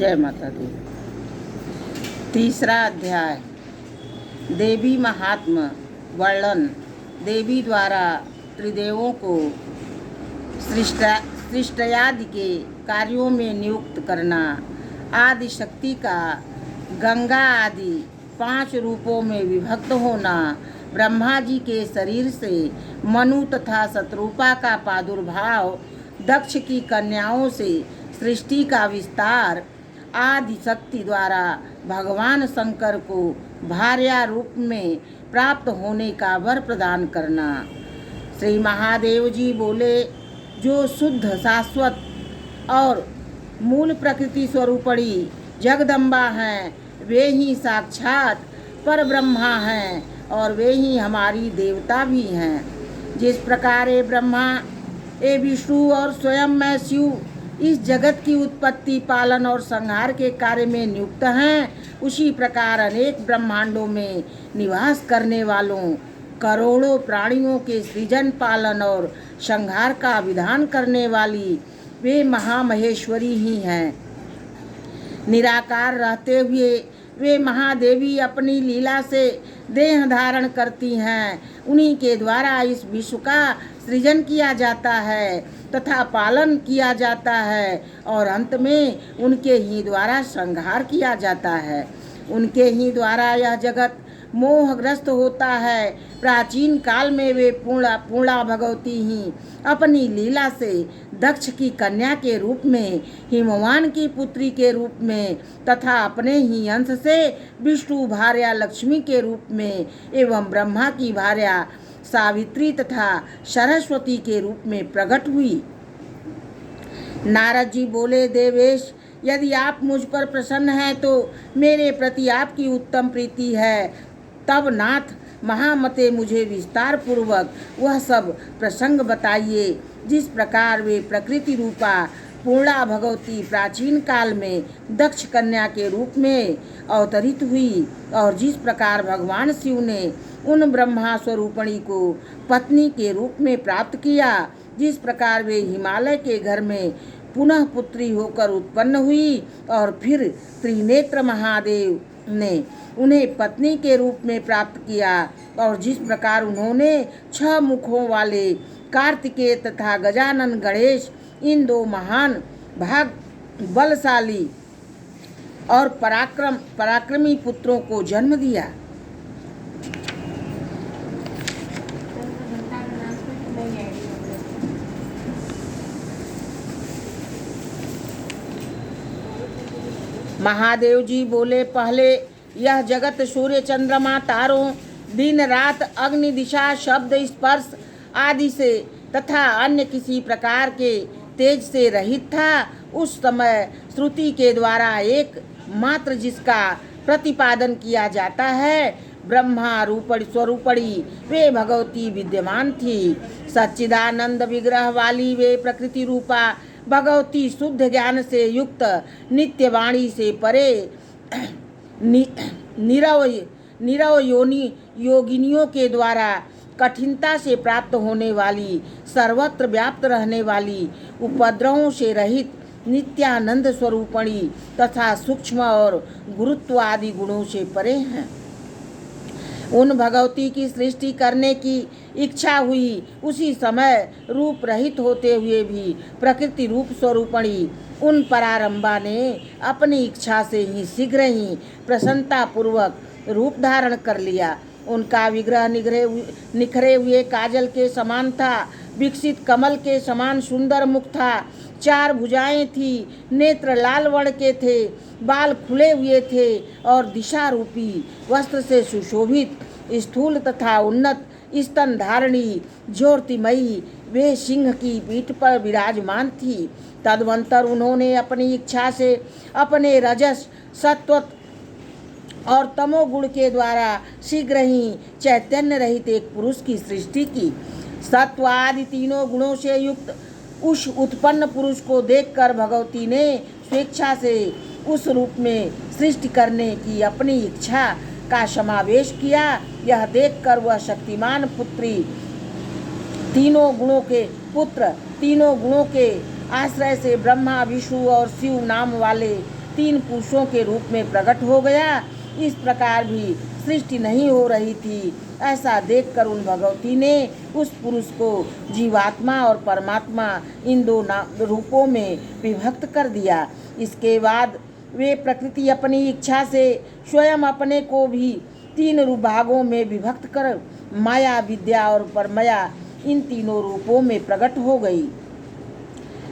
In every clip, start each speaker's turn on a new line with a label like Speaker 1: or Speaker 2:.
Speaker 1: जय माता दी। तीसरा अध्याय, देवी महात्म वर्णन। देवी द्वारा त्रिदेवों को सृष्टयादि के कार्यों में नियुक्त करना, आदि शक्ति का गंगा आदि 5 रूपों में विभक्त होना, ब्रह्मा जी के शरीर से मनु तथा शतरूपा का प्रादुर्भाव, दक्ष की कन्याओं से सृष्टि का विस्तार, आदि शक्ति द्वारा भगवान शंकर को भार्या रूप में प्राप्त होने का वर प्रदान करना। श्री महादेव जी बोले, जो शुद्ध शाश्वत और मूल प्रकृति स्वरूपणी जगदम्बा हैं, वे ही साक्षात पर ब्रह्मा हैं और वे ही हमारी देवता भी हैं। जिस प्रकार ये ब्रह्मा, ये विष्णु और स्वयं मैं शिव इस जगत की उत्पत्ति, पालन और संहार के कार्य में नियुक्त हैं, उसी प्रकार अनेक ब्रह्मांडों में निवास करने वालों करोड़ों प्राणियों के सृजन, पालन और संहार का विधान करने वाली वे महामहेश्वरी ही हैं। निराकार रहते हुए वे महादेवी अपनी लीला से देह धारण करती हैं। उन्हीं के द्वारा इस विश्व का सृजन किया जाता है तथा पालन किया जाता है और अंत में उनके ही द्वारा संहार किया जाता है। उनके ही द्वारा यह जगत मोहग्रस्त होता है। प्राचीन काल में वे पूर्णा भगवती ही अपनी लीला से दक्ष की कन्या के रूप में, हिमवान की पुत्री के रूप में तथा अपने ही अंश से विष्णु भार्या लक्ष्मी के रूप में एवं ब्रह्मा की भार्या सावित्री तथा सरस्वती के रूप में प्रकट हुई। नारद जी बोले, देवेश, यदि आप मुझ पर प्रसन्न हैं तो मेरे प्रति आपकी उत्तम प्रीति है। तब नाथ महामते मुझे विस्तार पूर्वक वह सब प्रसंग बताइए, जिस प्रकार वे प्रकृति रूपा पूर्णा भगवती प्राचीन काल में दक्ष कन्या के रूप में अवतरित हुई और जिस प्रकार भगवान शिव ने उन ब्रह्मा स्वरूपणी को पत्नी के रूप में प्राप्त किया, जिस प्रकार वे हिमालय के घर में पुनः पुत्री होकर उत्पन्न हुई और फिर त्रिनेत्र महादेव ने उन्हें पत्नी के रूप में प्राप्त किया और जिस प्रकार उन्होंने 6 मुखों वाले कार्तिकेय तथा गजानन गणेश इन 2 महान भाग बलशाली और पराक्रमी पुत्रों को जन्म दिया। महादेव जी बोले, पहले यह जगत सूर्य चंद्रमा तारों दिन रात अग्नि दिशा शब्द स्पर्श आदि से तथा अन्य किसी प्रकार के तेज से रहित था। उस समय श्रुति के द्वारा एक मात्र जिसका प्रतिपादन किया जाता है, ब्रह्मा रूपड़ी स्वरूपड़ी वे भगवती विद्यमान थी। सच्चिदानंद विग्रह वाली वे प्रकृति रूपा भगवती शुद्ध ज्ञान से युक्त नित्य वाणी से परे निरव योगिनियों के द्वारा कठिनता से प्राप्त होने वाली, सर्वत्र व्याप्त रहने वाली, उपद्रवों से रहित नित्यानंद स्वरूपणी तथा सूक्ष्म और गुरुत्व आदि गुणों से परे हैं। उन भगवती की सृष्टि करने की इच्छा हुई, उसी समय रूप रहित होते हुए भी प्रकृति रूप स्वरूपणी उन परारंभा ने अपनी इच्छा से ही शीघ्र ही प्रसन्नता पूर्वक रूप धारण कर लिया। उनका विग्रह निखरे हुए काजल के समान था, विकसित कमल के समान सुंदर मुख था, 4 भुजाएं थी, नेत्र लाल वर्ण के थे, बाल खुले हुए थे और दिशा रूपी वस्त्र से सुशोभित, स्थूल तथा उन्नत स्तन धारणी ज्योतिमयी वे सिंह की पीठ पर विराजमान थी। तदवंतर उन्होंने अपनी इच्छा से अपने रजस, सत्व और तमोगुण के द्वारा शीघ्र ही चैतन्य रहित एक पुरुष की सृष्टि की। सत्व आदि तीनों गुणों से युक्त उस उत्पन्न पुरुष को देखकर भगवती ने स्वेच्छा से उस रूप में सृष्टि करने की अपनी इच्छा का समावेश किया। यह देखकर वह शक्तिमान पुत्री तीनों गुणों के आश्रय से ब्रह्मा, विष्णु और शिव नाम वाले तीन पुरुषों के रूप में प्रकट हो गया। इस प्रकार भी सृष्टि नहीं हो रही थी। ऐसा देखकर उन भगवती ने उस पुरुष को जीवात्मा और परमात्मा इन दो रूपों में विभक्त कर दिया। इसके बाद वे प्रकृति अपनी इच्छा से स्वयं अपने को भी तीन भागों में विभक्त कर माया, विद्या और परमया इन तीनों रूपों में प्रकट हो गई।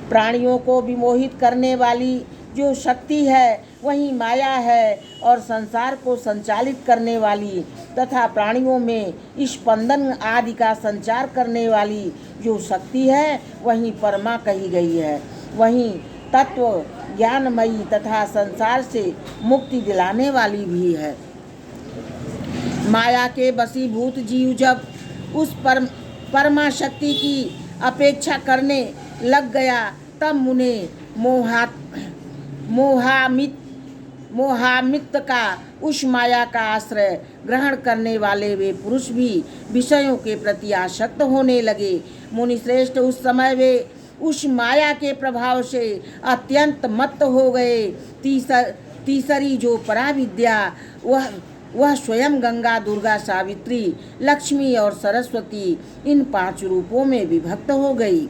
Speaker 1: प्राणियों को विमोहित करने वाली जो शक्ति है वही माया है, और संसार को संचालित करने वाली तथा प्राणियों में स्पंदन आदि का संचार करने वाली जो शक्ति है वही परमा कही गई है। वही तत्व ज्ञानमयी तथा संसार से मुक्ति दिलाने वाली भी है। माया के वशीभूत जीव जब उस परमा शक्ति की अपेक्षा करने लग गया तब मुने मोहामित का उस माया का आश्रय ग्रहण करने वाले वे पुरुष भी विषयों के प्रति आसक्त होने लगे। मुनिश्रेष्ठ उस समय वे उस माया के प्रभाव से अत्यंत मत्त हो गए। तीसरी जो पराविद्या वह स्वयं गंगा, दुर्गा, सावित्री, लक्ष्मी और सरस्वती इन पांच रूपों में विभक्त हो गई।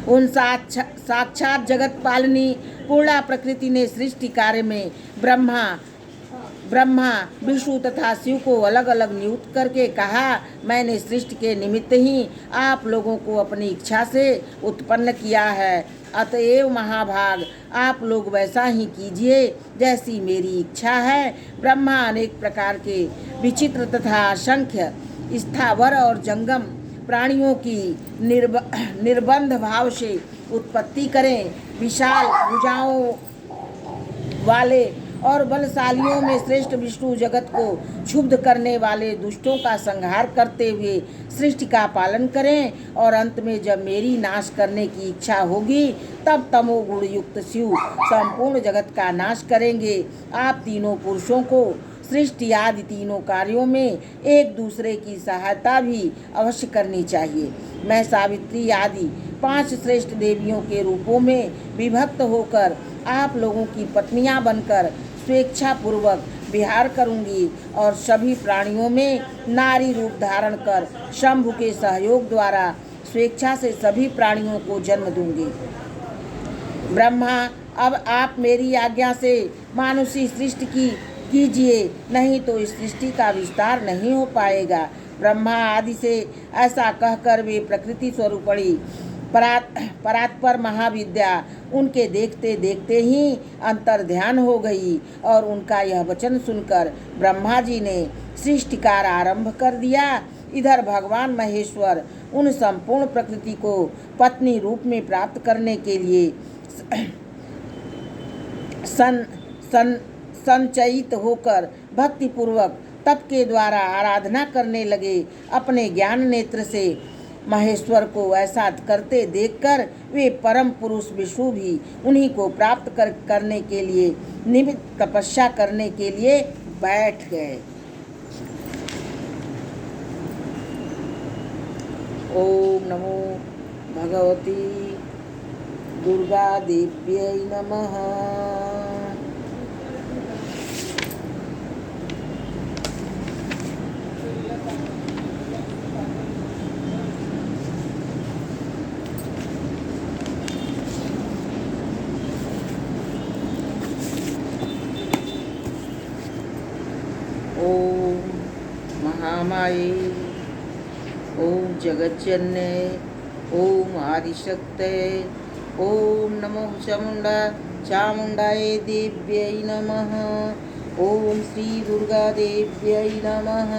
Speaker 1: उन साक्षात जगत पालनी पूर्णा प्रकृति ने सृष्टि कार्य में ब्रह्मा, विष्णु तथा शिव को अलग अलग नियुक्त करके कहा, मैंने सृष्टि के निमित्त ही आप लोगों को अपनी इच्छा से उत्पन्न किया है। अतएव महाभाग आप लोग वैसा ही कीजिए जैसी मेरी इच्छा है। ब्रह्मा अनेक प्रकार के विचित्र तथा असंख्य स्थावर और जंगम प्राणियों की निर्बंध भाव से उत्पत्ति करें। विशाल भुजाओं वाले और बलशालियों में श्रेष्ठ विष्णु जगत को क्षुब्ध करने वाले दुष्टों का संहार करते हुए सृष्टि का पालन करें, और अंत में जब मेरी नाश करने की इच्छा होगी तब तमोगुण युक्त शिव संपूर्ण जगत का नाश करेंगे। आप तीनों पुरुषों को सृष्टि आदि तीनों कार्यों में एक दूसरे की सहायता भी अवश्य करनी चाहिए। मैं सावित्री आदि पांच श्रेष्ठ देवियों के रूपों में विभक्त होकर आप लोगों की पत्नियां बनकर स्वेच्छा पूर्वक विहार करूंगी, और सभी प्राणियों में नारी रूप धारण कर शंभु के सहयोग द्वारा स्वेच्छा से सभी प्राणियों को जन्म दूंगी। ब्रह्मा, अब आप मेरी आज्ञा से मानुषी सृष्टि कीजिए, नहीं तो इस सृष्टि का विस्तार नहीं हो पाएगा। ब्रह्मा आदि से ऐसा कहकर वे प्रकृति स्वरूपणी परात्पर महाविद्या उनके देखते देखते ही अंतर ध्यान हो गई, और उनका यह वचन सुनकर ब्रह्मा जी ने सृष्टि कार्य आरंभ कर दिया। इधर भगवान महेश्वर उन संपूर्ण प्रकृति को पत्नी रूप में प्राप्त करने के लिए संचयित होकर भक्तिपूर्वक तप के द्वारा आराधना करने लगे। अपने ज्ञान नेत्र से महेश्वर को ऐसा करते देखकर वे परम पुरुष विष्णु भी उन्हीं को प्राप्त करने के लिए निमित्त तपस्या करने के लिए बैठ गए। ओम नमो भगवती दुर्गा देव्यै नमः। ओम महामाये, ओम जगज्जन्ये, ओम आदिशक्ते, ओम नमो चामुंडाये देव्यै नमः। ओम श्री दुर्गा देव्यै नमः।